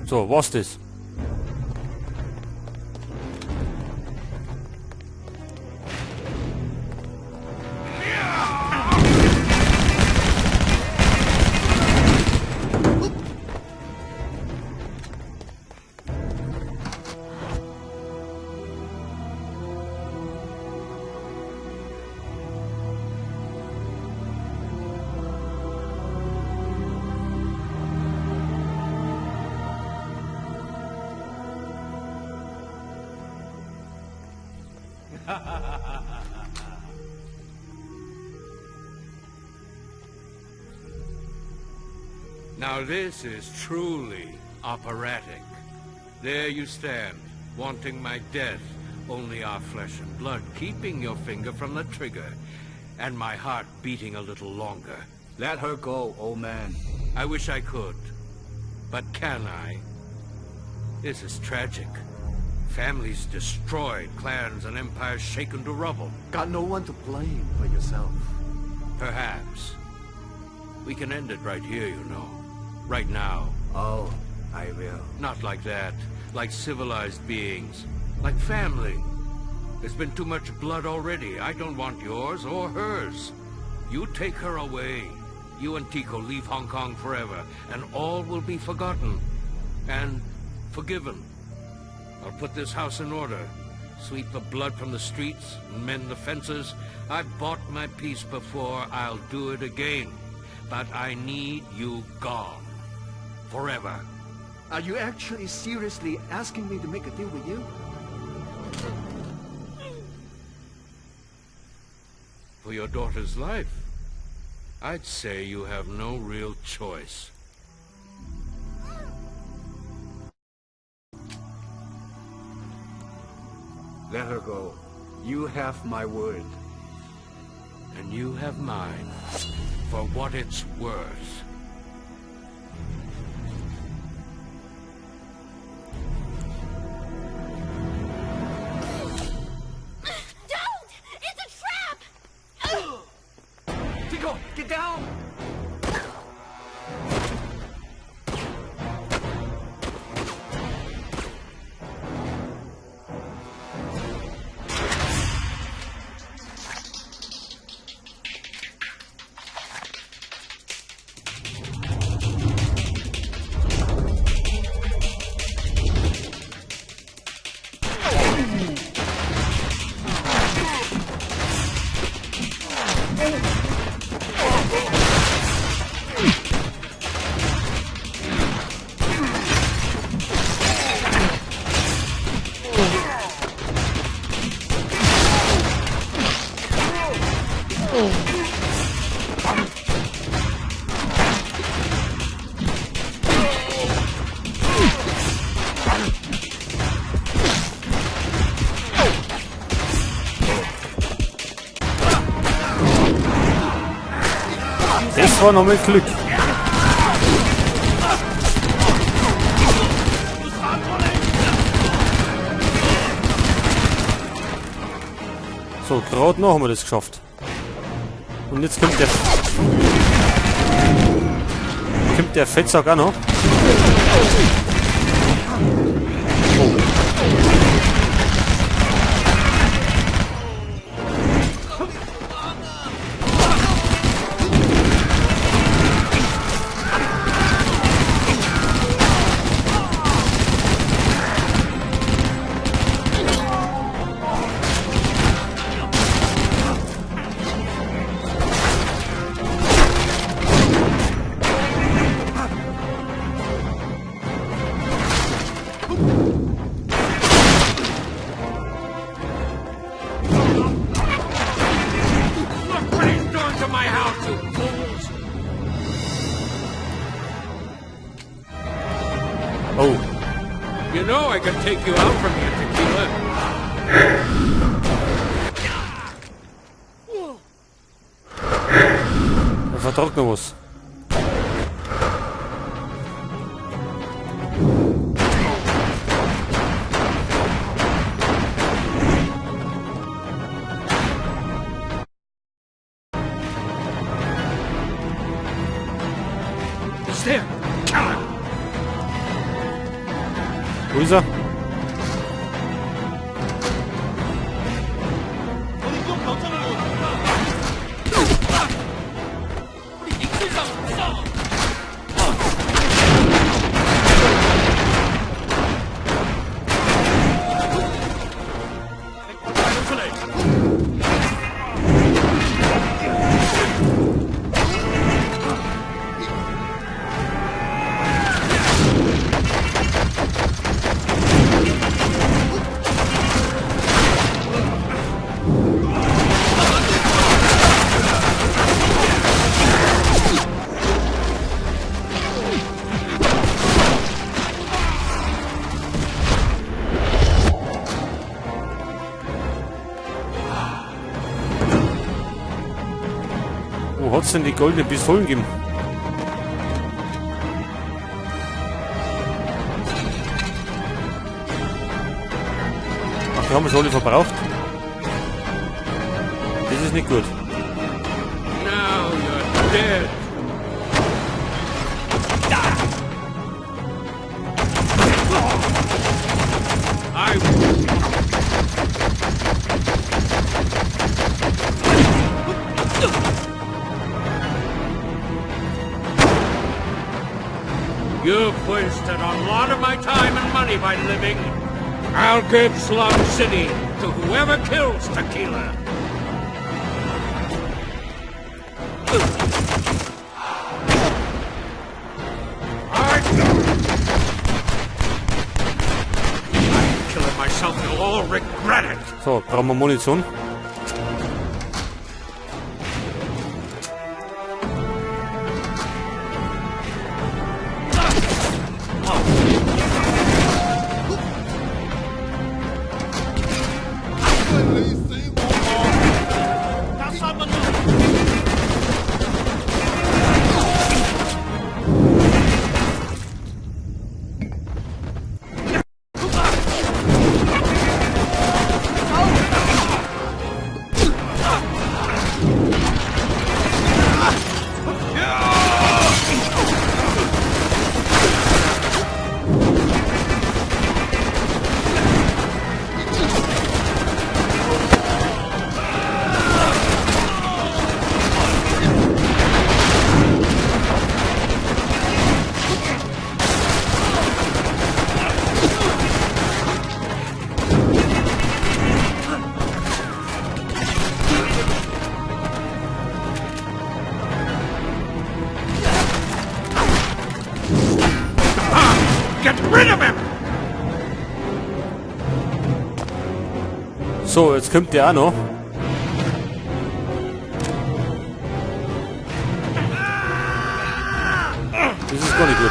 So, war's das? Now this is truly operatic. There you stand, wanting my death, only our flesh and blood keeping your finger from the trigger, and my heart beating a little longer. Let her go, old man. I wish I could, but can I? This is tragic. Families destroyed, clans and empires shaken to rubble. Got no one to blame but yourself. Perhaps. We can end it right here, you know. Right now. Oh, I will. Not like that. Like civilized beings. Like family. There's been too much blood already. I don't want yours or hers. You take her away. You and Tico leave Hong Kong forever, and all will be forgotten. And forgiven. I'll put this house in order. Sweep the blood from the streets, and mend the fences. I've bought my peace before. I'll do it again. But I need you gone. Forever. Are you actually seriously asking me to make a deal with you? For your daughter's life, I'd say you have no real choice. Let her go. You have my word. And you have mine. For what it's worth. Don't! It's a trap! Tico, get down! Das war noch mit Glück. So, gerade noch haben wir das geschafft. Und jetzt kommt der Fettsack auch noch. Oh. Oh. You know I can take you out from here, Tequila. Er vertraut noch was. It's there. Kill him. Wo ist er? Wo hat's denn die goldenen Pistolen gegeben? Ach, die haben wir schon alle verbraucht. Das ist nicht gut. Now you're dead. You've wasted a lot of my time and money by living. I'll give Slum City to whoever kills Tequila. I'm killing myself. You'll all regret it. So, brauchen wir Munition. Get rid of him! So, jetzt kommt der auch noch. Das ist gar nicht gut.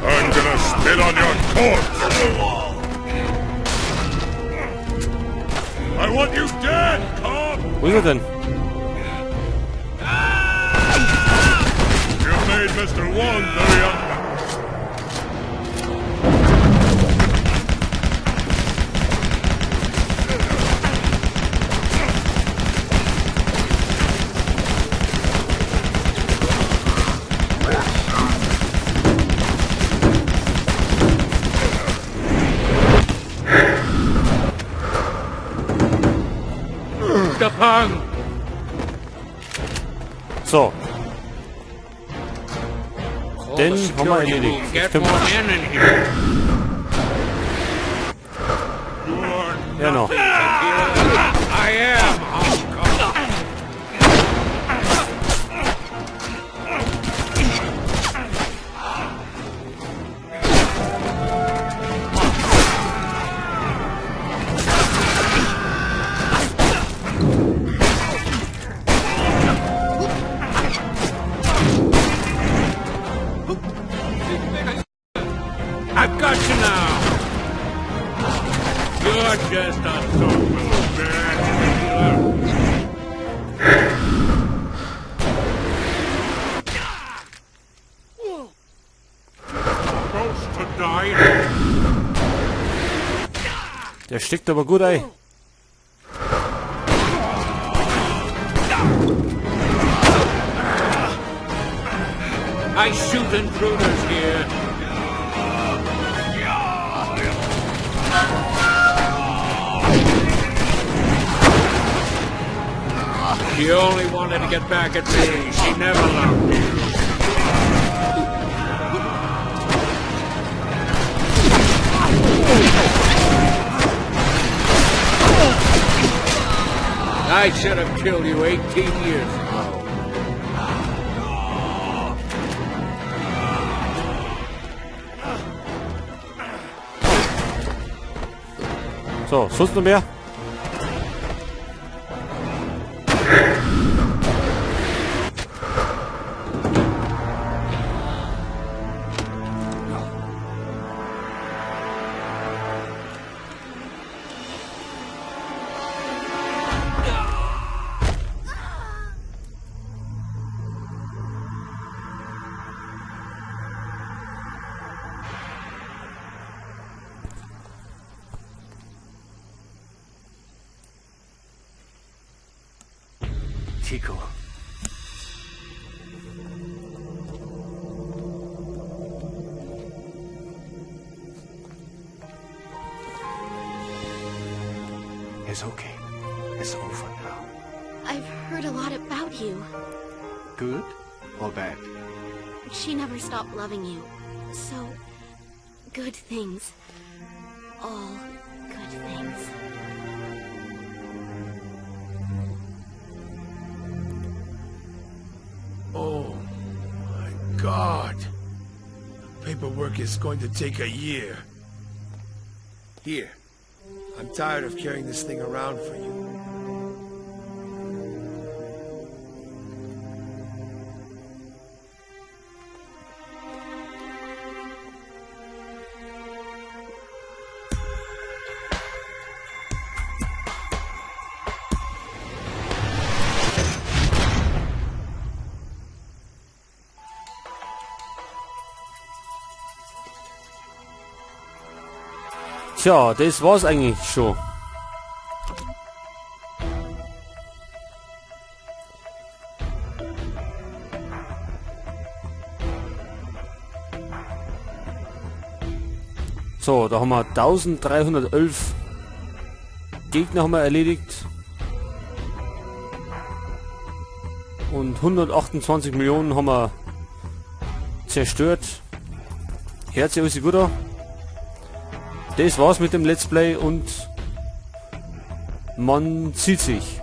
I'm gonna spit on your corpse! I want you dead, cop! Wo ist er denn? You made Mr. Wong very unhappy. Kapang! So, Call Den the haben wir security erledigt. room. Get Stimmt. more men in here. ja noch. I am Hong Kong. I've got you now. You're just a soft little bad Supposed to die. Der steckt aber gut ein. I shoot intruders here. She only wanted to get back at me. She never loved you. I should have killed you 18 years ago. So, sonst noch mehr? Chico. It's okay. It's over now. I've heard a lot about you. Good or bad? She never stopped loving you. So, good things. All good things. Oh, my God. Paperwork is going to take a year. Here. I'm tired of carrying this thing around for you. Tja, das war's eigentlich schon. So, da haben wir 1311 Gegner haben wir erledigt. Und 128 Millionen haben wir zerstört. Hört sich alles gut an. Das war's mit dem Let's Play und man sieht sich.